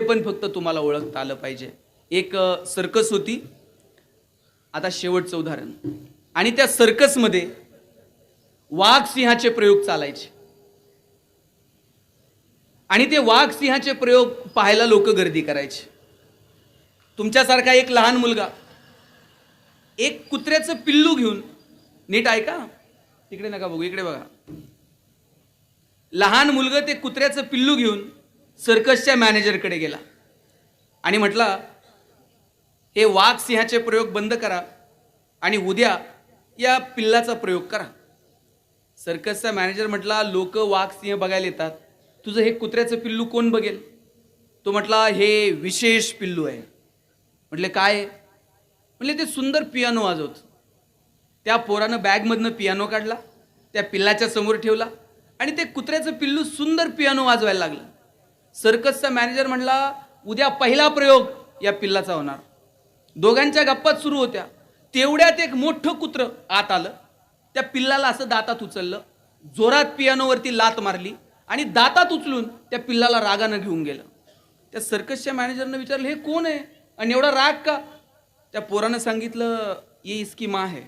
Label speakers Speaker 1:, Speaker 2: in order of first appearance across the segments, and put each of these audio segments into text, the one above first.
Speaker 1: पण फक्त तुम्हाला ओळखता आलं पाहिजे. एक सर्कस होती. आता शेवटचं उदाहरण. आणि त्या सर्कसमध्ये वाघ सिंहाचे प्रयोग चालायचे. आणि ते वाघ सिंहाचे प्रयोग पाहायला लोक गर्दी करायचे. तुमच्यासारखा एक लहान मुलगा एक कुत्र्याचं पिल्लू घेऊन, नीट ऐका, तिकडे नका बघू, इकडे बघा. लहान मुलगा ते कुत्र्याचं पिल्लू घेऊन सर्कसच्या मॅनेजरकडे गेला आणि म्हटला, हे वाघ सिंहाचे प्रयोग बंद करा आणि उद्या या पिल्लाचा प्रयोग करा. सर्कसचा मॅनेजर म्हटला, लोक वाघ सिंह बघायला येतात, तुझं हे कुत्र्याचं पिल्लू कोण बघेल? तो म्हटला, हे विशेष पिल्लू आहे. म्हटले काय? म्हटले ते सुंदर पियानो वाजवत. त्या पोरानं बॅगमधनं पियानो काढला, त्या पिल्लाच्या समोर ठेवला आणि ते कुत्र्याचं पिल्लू सुंदर पियानो वाजवायला लागलं. सर्कसचा मॅनेजर म्हणला, उद्या पहिला प्रयोग या पिल्लाचा होणार. दोघांच्या गप्पाच सुरू होत्या. तेवढ्यात एक मोठं कुत्रं आत आलं, त्या पिल्लाला असं दातात उचललं, जोरात पियानोवरती लात मारली आणि दातात उचलून त्या पिल्लाला रागानं घेऊन गेलं. त्या सर्कसच्या मॅनेजरनं विचारलं, हे कोण आहे आणि एवढा राग का? त्या पोरानं सांगितलं, ये इसकी माँ है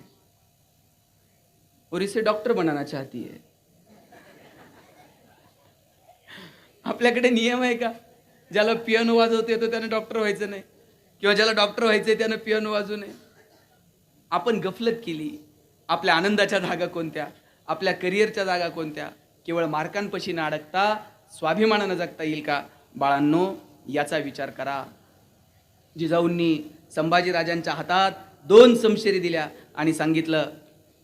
Speaker 1: और इसे डॉक्टर बनाना चाहती है. आपल्याकडे नियम आहे का? ज्याला पियानो वाजवता येतो त्याने डॉक्टर व्हायचं नाही, किंवा ज्याला डॉक्टर व्हायचंय त्यानं पियानो वाजवू नये. आपण गफलत केली. आपल्या आनंदाच्या जागा कोणत्या? आपल्या करिअरच्या जागा कोणत्या? केवळ मार्कांपाशी न अडकता स्वाभिमानानं जगता येईल का? बाळांनो, याचा विचार करा. जिजाऊंनी संभाजीराजांच्या हातात 2 समशेरी दिल्या आणि सांगितलं,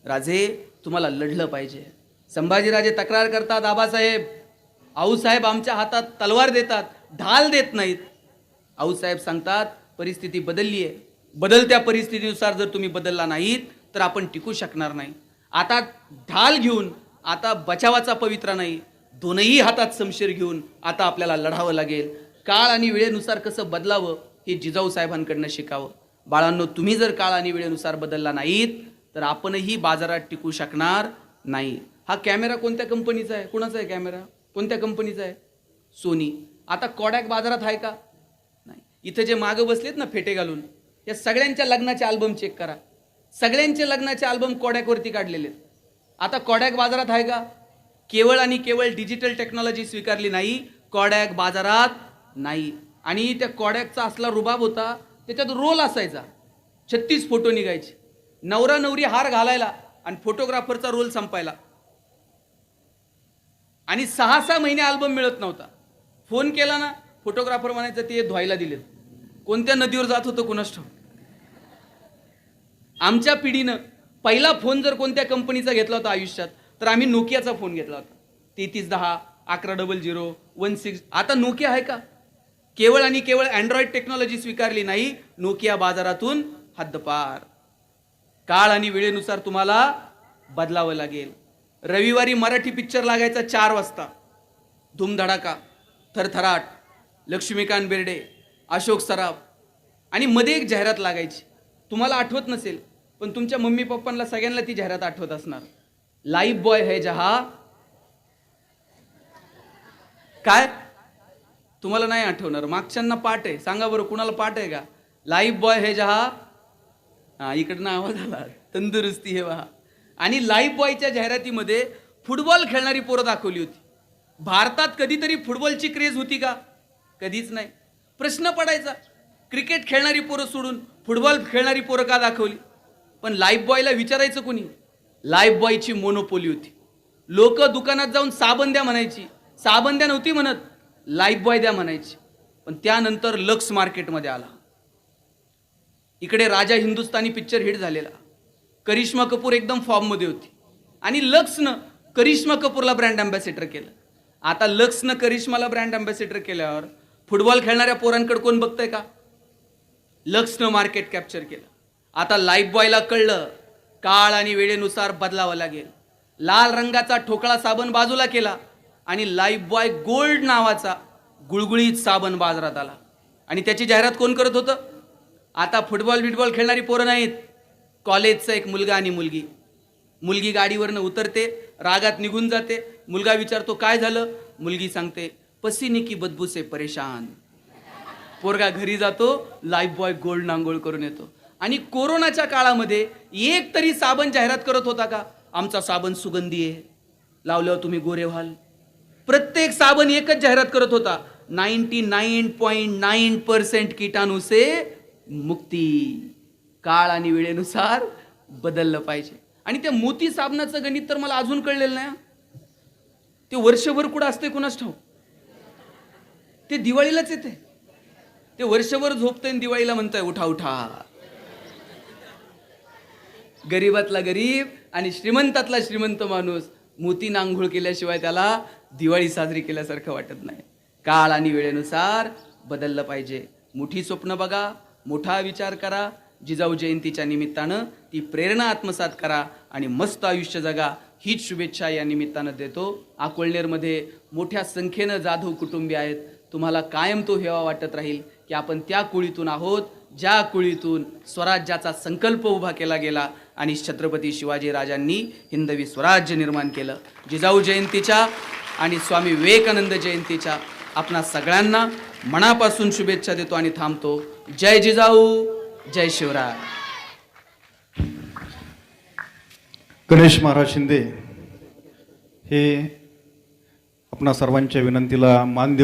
Speaker 1: राजे तुम्हाला लढलं पाहिजे. संभाजीराजे तक्रार करतात, आबासाहेब, आऊसाहेब आमच्या हातात तलवार देतात, ढाल देत नाहीत. आऊसाहेब सांगतात, परिस्थिती बदलली आहे, बदलत्या परिस्थितीनुसार जर तुम्ही बदलला नाहीत तर आपण टिकू शकणार नाही. आता ढाल घेऊन, आता बचावाचा पवित्रा नाही, दोनही हातात समशेर घेऊन आता आपल्याला लढावं लागेल. काळ आणि वेळेनुसार कसं बदलावं हे जिजाऊ साहेबांकडनं शिकावं. बाळांनो, तुम्ही जर काळ आणि वेळेनुसार बदलला नाहीत तर आपणही बाजारात टिकू शकणार नाही. हा कॅमेरा कोणत्या कंपनीचा आहे? कुणाचा आहे कॅमेरा? कोणत्या कंपनीचा आहे? सोनी. आता कॉडॅक बाजारात आहे का? नाही. इथे जे मागं बसलेत ना फेटे घालून, या सगळ्यांच्या लग्नाचे अल्बम चेक करा. सगळ्यांचे लग्नाचे अल्बम कॉडॅकवरती काढलेले आहेत. आता कॉडॅक बाजारात आहे का? केवळ आणि केवळ डिजिटल टेक्नॉलॉजी स्वीकारली नाही, कॉडॅक बाजारात नाही. आणि त्या कॉडॅकचा असला रुबाब होता, त्याच्यात रोल असायचा, 36 फोटो निघायचे. नवरा नवरी हार घालायला आणि फोटोग्राफरचा रोल संपायला. आणि 6-6 महिने अल्बम मिळत नव्हता. फोन केला ना, फोटोग्राफर म्हणायचं ते धुवायला दिलेत. कोणत्या नदीवर जात होतं कुणास ठाऊक. आमच्या पिढीनं पहिला फोन जर कोणत्या कंपनीचा घेतला होता आयुष्यात, तर आम्ही नोकियाचा फोन घेतला होता. 3310, 1100, 16. आता नोकिया आहे का? केवळ आणि केवळ अँड्रॉइड टेक्नॉलॉजी स्वीकारली नाही, नोकिया बाजारातून हद्दपार. काळ आणि वेळेनुसार तुम्हाला बदलावं लागेल. रविवारी मराठी पिक्चर लागायचा 4 वाजता. धूमधडाका, थरथराट, लक्ष्मीकांत बेर्डे, अशोक सराफ, आणि मध्ये एक जाहिरात लागायची. तुम्हाला आठवत नसेल, पण तुमच्या मम्मी पप्पांना सगळ्यांना ती जाहिरात आठवत असणार. लाईफ बॉय है जहा. काय? तुम्हाला नाही आठवणार, मागच्यांना पाठ आहे. सांगा बरं, कुणाला पाठ आहे का? लाईफ बॉय है जहा. हा, इकडनं आवाज आला, तंदुरुस्ती हे वहा. आणि लाईफ बॉयच्या जाहिरातीमध्ये फुटबॉल खेळणारी पोरं दाखवली होती. भारतात कधीतरी फुटबॉलची क्रेज होती का? कधीच नाही. प्रश्न पडायचा, क्रिकेट खेळणारी पोरं सोडून फुटबॉल खेळणारी पोरं का दाखवली? पण लाईफ बॉयला विचारायचं कोणी? लाईफ बॉयची मोनोपोली होती. लोक दुकानात जाऊन साबण द्या म्हणायची, साबण द्या नव्हती म्हणत, लाईफ बॉय द्या म्हणायची. पण त्यानंतर लक्स मार्केटमध्ये आला. इकडे राजा हिंदुस्तानी पिक्चर हिट झालेला, करिश्मा कपूर एकदम फॉर्ममध्ये होती आणि लक्सनं करिश्मा कपूरला ब्रँड अँबॅसेडर केलं. आता लक्सनं करिश्माला ब्रँड अँबॅसेडर केल्यावर फुटबॉल खेळणाऱ्या पोरांकडे कोण बघतंय का? लक्सनं मार्केट कॅप्चर केलं. आता लाईफ बॉयला कळलं, काळ आणि वेळेनुसार बदलावं लागेल. लाल रंगाचा ठोकळा साबण बाजूला केला आणि लाईफ बॉय गोल्ड नावाचा गुळगुळीत साबण बाजारात आला. आणि त्याची जाहिरात कोण करत होतं? आता फुटबॉल खेळणारी पोरं नाहीत, कॉलेजचा एक मुलगा आणि मुलगी. मुलगी गाडीवरनं उतरते, रागात निघून जाते. मुलगा विचारतो काय झालं? मुलगी सांगते, पसीने की बदबू से परेशान. पोरगा घरी जातो, लाईफ बॉय गोल्ड आंघोळ करून येतो. आणि कोरोनाच्या काळामध्ये एक तरी साबण जाहिरात करत होता का? आमचा साबण सुगंधी आहे, लावल्यावर तुम्ही गोरे व्हाल. प्रत्येक साबण एकच जाहिरात करत होता, 99.9% कीटाणू से मुक्ती. काळ आणि वेळेनुसार बदललं पाहिजे. आणि त्या मोती साबणाचं गणित तर मला अजून कळलेलं नाही. ते वर्षभर कुठं असते कुणाच ठाऊक. ते दिवाळीलाच येते. ते वर्षभर झोपतंय आणि दिवाळीला म्हणताय उठा उठा. गरीबातला गरीब आणि श्रीमंतातला श्रीमंत माणूस मोती आंघोळ केल्याशिवाय त्याला दिवाळी साजरी केल्यासारखं वाटत नाही. काळ आणि वेळेनुसार बदललं पाहिजे. मोठी स्वप्न बघा, मोठा विचार करा. जिजाऊ जयंतीच्या निमित्तानं ती प्रेरणा आत्मसात करा आणि मस्त आयुष्य जगा, हीच शुभेच्छा या निमित्तानं देतो. अकोळनेरमध्ये मोठ्या संख्येनं जाधव कुटुंबीय आहेत. तुम्हाला कायम तो हेवा वाटत राहील की आपण त्या कुळीतून आहोत, ज्या कुळीतून स्वराज्याचा संकल्प उभा केला गेला आणि छत्रपती शिवाजी राजांनी हिंदवी स्वराज्य निर्माण केलं. जिजाऊ जयंतीच्या आणि स्वामी विवेकानंद जयंतीच्या आपणा सगळ्यांना मनापासून शुभेच्छा देतो आणि थांबतो. जय जिजाऊ, जय शिवराय.
Speaker 2: गणेश महाराज शिंदे हे आपणा सर्वांच्या विनंतीला मान देऊ